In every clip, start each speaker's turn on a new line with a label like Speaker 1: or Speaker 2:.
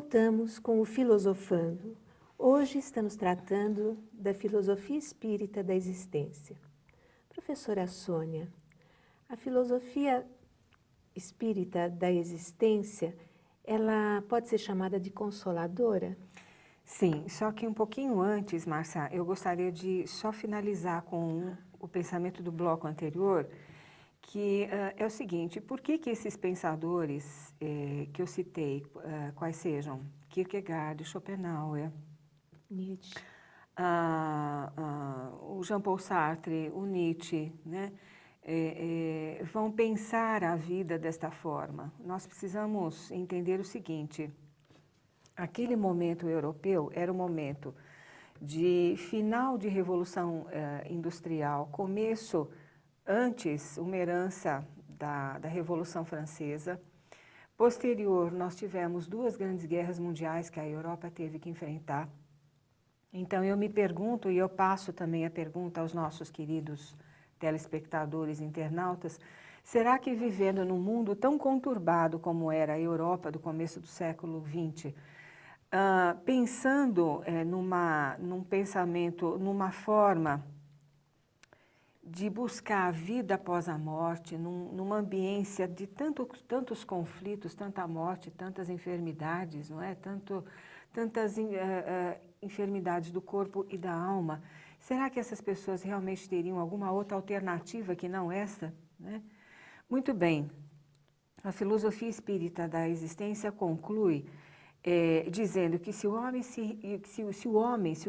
Speaker 1: voltamos com o Filosofando. Hoje estamos tratando da filosofia espírita da existência. Professora Sônia, a filosofia espírita da existência, ela pode ser chamada de consoladora?
Speaker 2: Sim, só que um pouquinho antes, Marcia, eu gostaria de só finalizar com o pensamento do bloco anterior, que é o seguinte: por que esses pensadores que eu citei, quais sejam Kierkegaard, Schopenhauer,
Speaker 1: Nietzsche.
Speaker 2: O Jean-Paul Sartre, o Nietzsche, né, vão pensar a vida desta forma? Nós precisamos entender o seguinte: aquele momento europeu era um momento de final de revolução industrial, começo, antes, uma herança da Revolução Francesa. Posterior, nós tivemos 2 grandes guerras mundiais que a Europa teve que enfrentar. Então, eu me pergunto, e eu passo também a pergunta aos nossos queridos telespectadores e internautas: será que vivendo num mundo tão conturbado como era a Europa do começo do século XX, pensando num pensamento, numa forma de buscar a vida após a morte, numa ambiência de tantos conflitos, tanta morte, tantas enfermidades, não é? Tantas enfermidades do corpo e da alma, será que essas pessoas realmente teriam alguma outra alternativa que não essa, né? Muito bem, a filosofia espírita da existência conclui dizendo que se o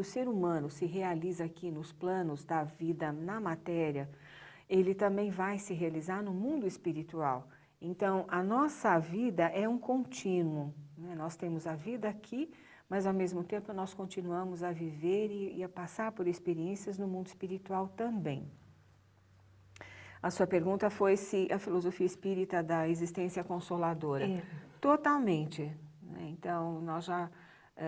Speaker 2: ser humano se realiza aqui nos planos da vida na matéria, ele também vai se realizar no mundo espiritual. Então, a nossa vida é um contínuo, né? Nós temos a vida aqui, mas ao mesmo tempo nós continuamos a viver e a passar por experiências no mundo espiritual também. A sua pergunta foi se a filosofia espírita da existência é consoladora. Totalmente. Então, nós já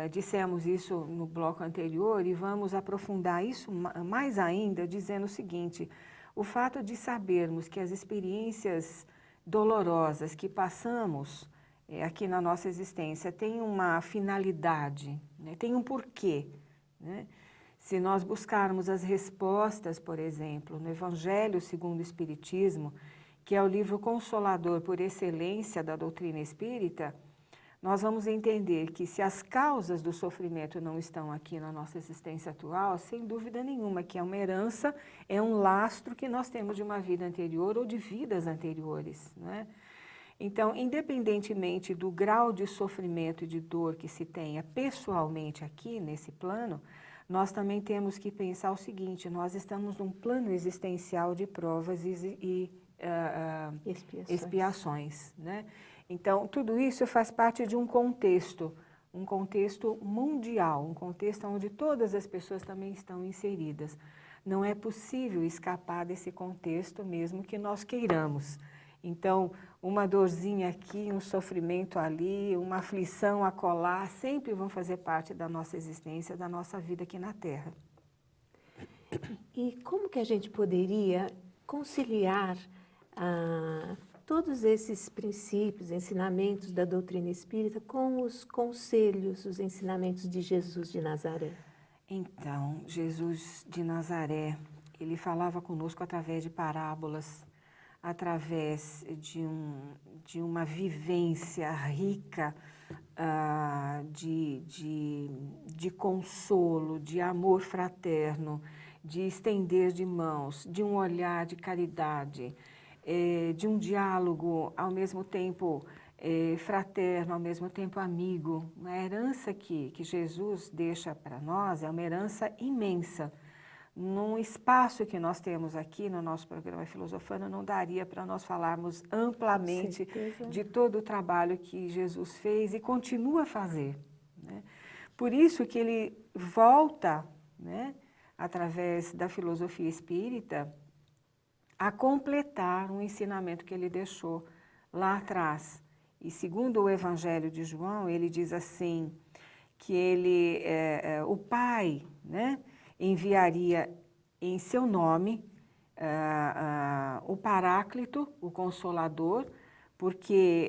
Speaker 2: dissemos isso no bloco anterior e vamos aprofundar isso mais ainda, dizendo o seguinte: o fato de sabermos que as experiências dolorosas que passamos aqui na nossa existência têm uma finalidade, né? Tem um porquê, né? Se nós buscarmos as respostas, por exemplo, no Evangelho segundo o Espiritismo, que é o livro consolador por excelência da doutrina espírita, nós vamos entender que se as causas do sofrimento não estão aqui na nossa existência atual, sem dúvida nenhuma que é uma herança, é um lastro que nós temos de uma vida anterior ou de vidas anteriores, né? Então, independentemente do grau de sofrimento e de dor que se tenha pessoalmente aqui nesse plano, nós também temos que pensar o seguinte: nós estamos num plano existencial de provas e expiações, né? Então, tudo isso faz parte de um contexto mundial, um contexto onde todas as pessoas também estão inseridas. Não é possível escapar desse contexto mesmo que nós queiramos. Então, uma dorzinha aqui, um sofrimento ali, uma aflição acolá, sempre vão fazer parte da nossa existência, da nossa vida aqui na Terra.
Speaker 1: E como que a gente poderia conciliar todos esses princípios, ensinamentos da doutrina espírita com os conselhos, os ensinamentos de Jesus de Nazaré?
Speaker 2: Então, Jesus de Nazaré, ele falava conosco através de parábolas, através de uma vivência rica de consolo, de amor fraterno, de estender de mãos, de um olhar de caridade, de um diálogo ao mesmo tempo fraterno, ao mesmo tempo amigo. A herança que Jesus deixa para nós é uma herança imensa. Num espaço que nós temos aqui no nosso programa Filosofando, não daria para nós falarmos amplamente de todo o trabalho que Jesus fez e continua a fazer, né? Por isso que ele volta, né, através da filosofia espírita, a completar um ensinamento que ele deixou lá atrás. E segundo o Evangelho de João, ele diz assim, que ele, o Pai, né, enviaria em seu nome o Paráclito, o Consolador, porque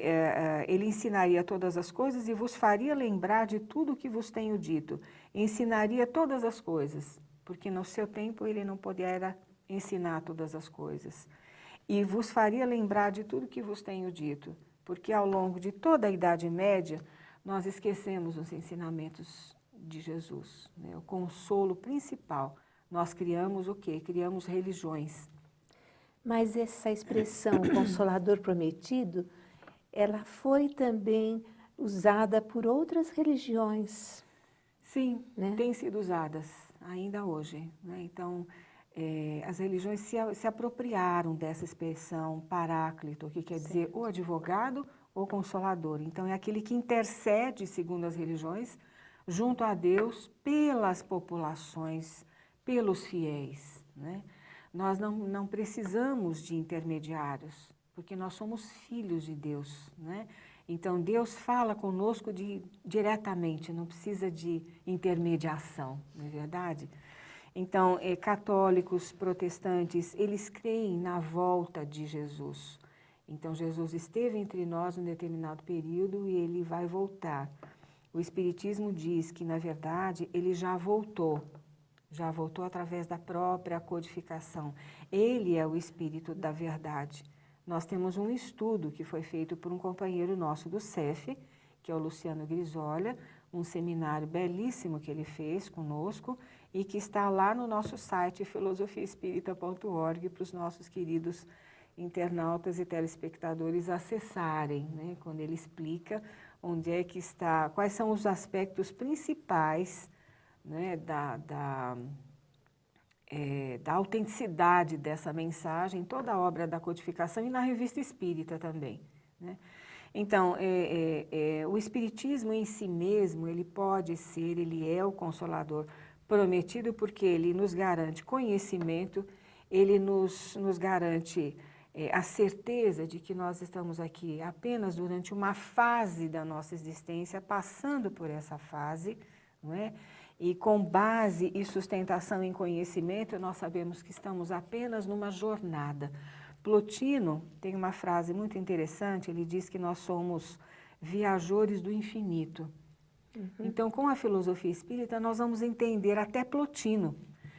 Speaker 2: ele ensinaria todas as coisas e vos faria lembrar de tudo o que vos tenho dito. Ensinaria todas as coisas, porque no seu tempo ele não poderia ensinar todas as coisas. E vos faria lembrar de tudo que vos tenho dito, porque ao longo de toda a Idade Média, nós esquecemos os ensinamentos de Jesus, né? O consolo principal. Nós criamos o quê? Criamos religiões.
Speaker 1: Mas essa expressão Consolador Prometido, ela foi também usada por outras religiões.
Speaker 2: Sim,
Speaker 1: né?
Speaker 2: têm sido usadas ainda hoje, né? Então, as religiões se apropriaram dessa expressão paráclito, que quer dizer ou advogado ou consolador. Então, é aquele que intercede, segundo as religiões, junto a Deus pelas populações, pelos fiéis, né? Nós não precisamos de intermediários, porque nós somos filhos de Deus, né? Então, Deus fala conosco diretamente, não precisa de intermediação, não é verdade? Então, católicos, protestantes, eles creem na volta de Jesus. Então, Jesus esteve entre nós em um determinado período e ele vai voltar. O Espiritismo diz que, na verdade, ele já voltou através da própria codificação. Ele é o Espírito da verdade. Nós temos um estudo que foi feito por um companheiro nosso do CEF, que é o Luciano Grisolha, um seminário belíssimo que ele fez conosco e que está lá no nosso site filosofiaespírita.org para os nossos queridos internautas e telespectadores acessarem, né? Quando ele explica onde é que está, quais são os aspectos principais, né, da autenticidade dessa mensagem, toda a obra da codificação e na Revista Espírita também, né? Então, o Espiritismo em si mesmo, ele pode ser, ele é o Consolador prometido porque ele nos garante conhecimento, ele nos garante a certeza de que nós estamos aqui apenas durante uma fase da nossa existência, passando por essa fase, não é? E com base e sustentação em conhecimento, nós sabemos que estamos apenas numa jornada. Plotino tem uma frase muito interessante, ele diz que nós somos viajores do infinito. Então, com a filosofia espírita, nós vamos entender até Plotino.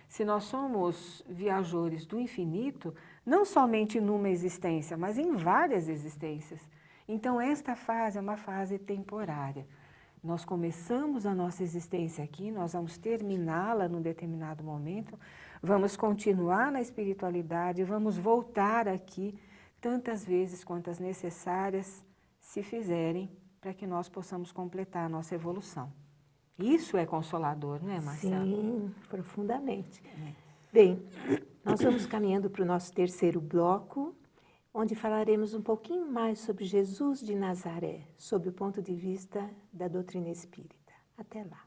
Speaker 2: Se nós somos viajores do infinito, não somente numa existência, mas em várias existências. Então, esta fase é uma fase temporária. Nós começamos a nossa existência aqui, nós vamos terminá-la num determinado momento, vamos continuar na espiritualidade, vamos voltar aqui tantas vezes quantas necessárias se fizerem para que nós possamos completar a nossa evolução. Isso é consolador, não é, Marcela?
Speaker 1: Sim, profundamente. Bem, nós vamos caminhando para o nosso terceiro bloco, onde falaremos um pouquinho mais sobre Jesus de Nazaré, sob o ponto de vista da doutrina espírita. Até lá.